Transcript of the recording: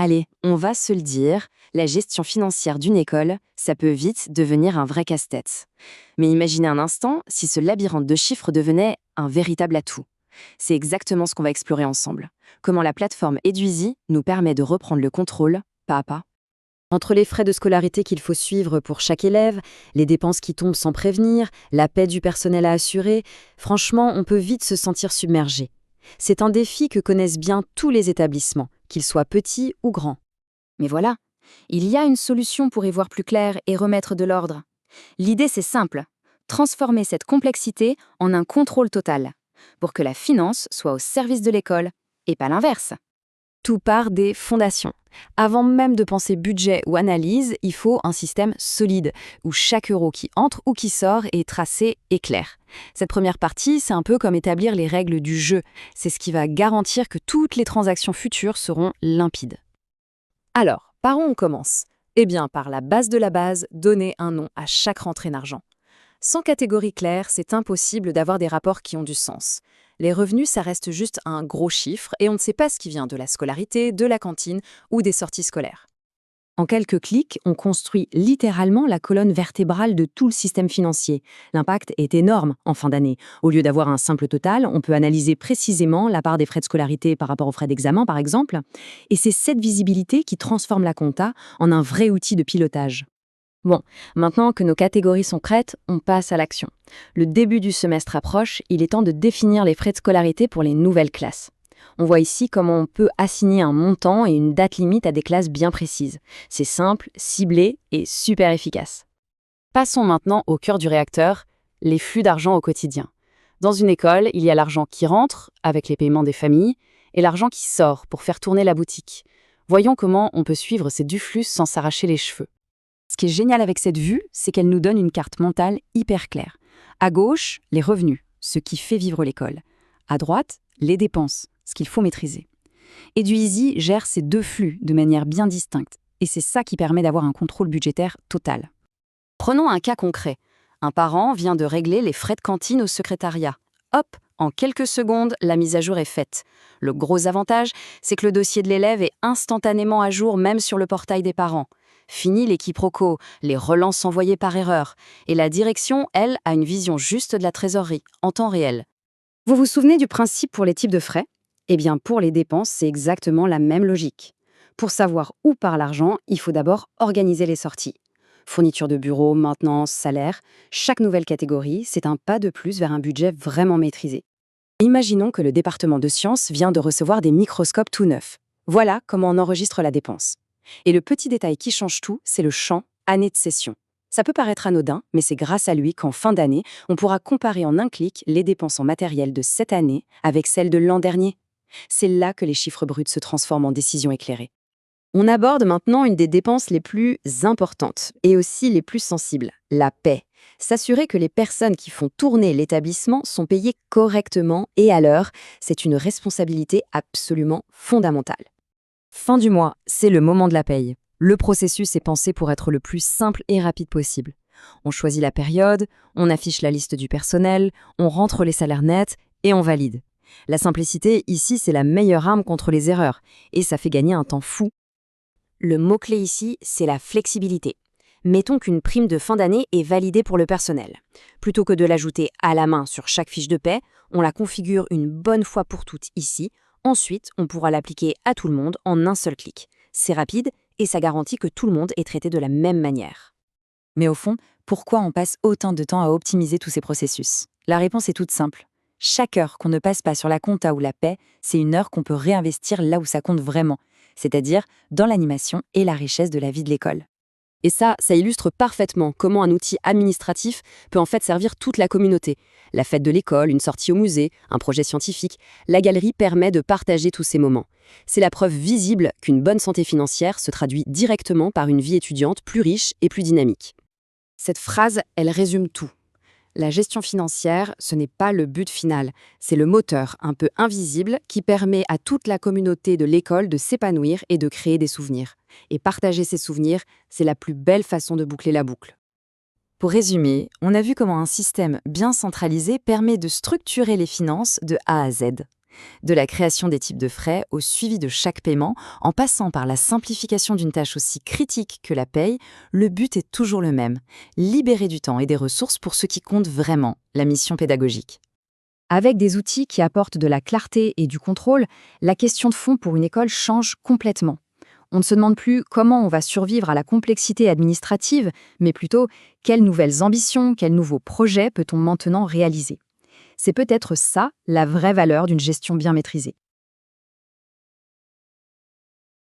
Allez, on va se le dire, la gestion financière d'une école, ça peut vite devenir un vrai casse-tête. Mais imaginez un instant si ce labyrinthe de chiffres devenait un véritable atout. C'est exactement ce qu'on va explorer ensemble. Comment la plateforme Eduizy nous permet de reprendre le contrôle, pas à pas. Entre les frais de scolarité qu'il faut suivre pour chaque élève, les dépenses qui tombent sans prévenir, la paie du personnel à assurer, franchement, on peut vite se sentir submergé. C'est un défi que connaissent bien tous les établissements, qu'ils soient petits ou grands. Mais voilà, il y a une solution pour y voir plus clair et remettre de l'ordre. L'idée, c'est simple, transformer cette complexité en un contrôle total, pour que la finance soit au service de l'école, et pas l'inverse. Tout part des fondations. Avant même de penser budget ou analyse, il faut un système solide, où chaque euro qui entre ou qui sort est tracé et clair. Cette première partie, c'est un peu comme établir les règles du jeu. C'est ce qui va garantir que toutes les transactions futures seront limpides. Alors, par où on commence ? Eh bien, par la base de la base, donner un nom à chaque rentrée d'argent. Sans catégorie claire, c'est impossible d'avoir des rapports qui ont du sens. Les revenus, ça reste juste un gros chiffre et on ne sait pas ce qui vient de la scolarité, de la cantine ou des sorties scolaires. En quelques clics, on construit littéralement la colonne vertébrale de tout le système financier. L'impact est énorme en fin d'année. Au lieu d'avoir un simple total, on peut analyser précisément la part des frais de scolarité par rapport aux frais d'examen, par exemple. Et c'est cette visibilité qui transforme la compta en un vrai outil de pilotage. Bon, maintenant que nos catégories sont prêtes, on passe à l'action. Le début du semestre approche, il est temps de définir les frais de scolarité pour les nouvelles classes. On voit ici comment on peut assigner un montant et une date limite à des classes bien précises. C'est simple, ciblé et super efficace. Passons maintenant au cœur du réacteur, les flux d'argent au quotidien. Dans une école, il y a l'argent qui rentre, avec les paiements des familles, et l'argent qui sort pour faire tourner la boutique. Voyons comment on peut suivre ces deux flux sans s'arracher les cheveux. Ce qui est génial avec cette vue, c'est qu'elle nous donne une carte mentale hyper claire. À gauche, les revenus, ce qui fait vivre l'école. À droite, les dépenses, ce qu'il faut maîtriser. Eduizy gère ces deux flux de manière bien distincte, et c'est ça qui permet d'avoir un contrôle budgétaire total. Prenons un cas concret. Un parent vient de régler les frais de cantine au secrétariat. Hop, en quelques secondes, la mise à jour est faite. Le gros avantage, c'est que le dossier de l'élève est instantanément à jour même sur le portail des parents. Fini les quiproquos, les relances envoyées par erreur. Et la direction, elle, a une vision juste de la trésorerie, en temps réel. Vous vous souvenez du principe pour les types de frais ? Eh bien, pour les dépenses, c'est exactement la même logique. Pour savoir où part l'argent, il faut d'abord organiser les sorties. Fourniture de bureau, maintenance, salaire, chaque nouvelle catégorie, c'est un pas de plus vers un budget vraiment maîtrisé. Imaginons que le département de sciences vient de recevoir des microscopes tout neufs. Voilà comment on enregistre la dépense. Et le petit détail qui change tout, c'est le champ « année de session ». Ça peut paraître anodin, mais c'est grâce à lui qu'en fin d'année, on pourra comparer en un clic les dépenses en matériel de cette année avec celles de l'an dernier. C'est là que les chiffres bruts se transforment en décisions éclairées. On aborde maintenant une des dépenses les plus importantes et aussi les plus sensibles, la paie. S'assurer que les personnes qui font tourner l'établissement sont payées correctement et à l'heure, c'est une responsabilité absolument fondamentale. Fin du mois, c'est le moment de la paye. Le processus est pensé pour être le plus simple et rapide possible. On choisit la période, on affiche la liste du personnel, on rentre les salaires nets et on valide. La simplicité, ici, c'est la meilleure arme contre les erreurs et ça fait gagner un temps fou. Le mot-clé ici, c'est la flexibilité. Mettons qu'une prime de fin d'année est validée pour le personnel. Plutôt que de l'ajouter à la main sur chaque fiche de paie, on la configure une bonne fois pour toutes ici. Ensuite, on pourra l'appliquer à tout le monde en un seul clic. C'est rapide et ça garantit que tout le monde est traité de la même manière. Mais au fond, pourquoi on passe autant de temps à optimiser tous ces processus ? La réponse est toute simple. Chaque heure qu'on ne passe pas sur la compta ou la paie, c'est une heure qu'on peut réinvestir là où ça compte vraiment, c'est-à-dire dans l'animation et la richesse de la vie de l'école. Et ça illustre parfaitement comment un outil administratif peut en fait servir toute la communauté. La fête de l'école, une sortie au musée, un projet scientifique, la galerie permet de partager tous ces moments. C'est la preuve visible qu'une bonne santé financière se traduit directement par une vie étudiante plus riche et plus dynamique. Cette phrase, elle résume tout. La gestion financière, ce n'est pas le but final, c'est le moteur un peu invisible qui permet à toute la communauté de l'école de s'épanouir et de créer des souvenirs. Et partager ces souvenirs, c'est la plus belle façon de boucler la boucle. Pour résumer, on a vu comment un système bien centralisé permet de structurer les finances de A à Z. De la création des types de frais au suivi de chaque paiement, en passant par la simplification d'une tâche aussi critique que la paye, le but est toujours le même, libérer du temps et des ressources pour ce qui compte vraiment, la mission pédagogique. Avec des outils qui apportent de la clarté et du contrôle, la question de fond pour une école change complètement. On ne se demande plus comment on va survivre à la complexité administrative, mais plutôt quelles nouvelles ambitions, quels nouveaux projets peut-on maintenant réaliser. C'est peut-être ça la vraie valeur d'une gestion bien maîtrisée.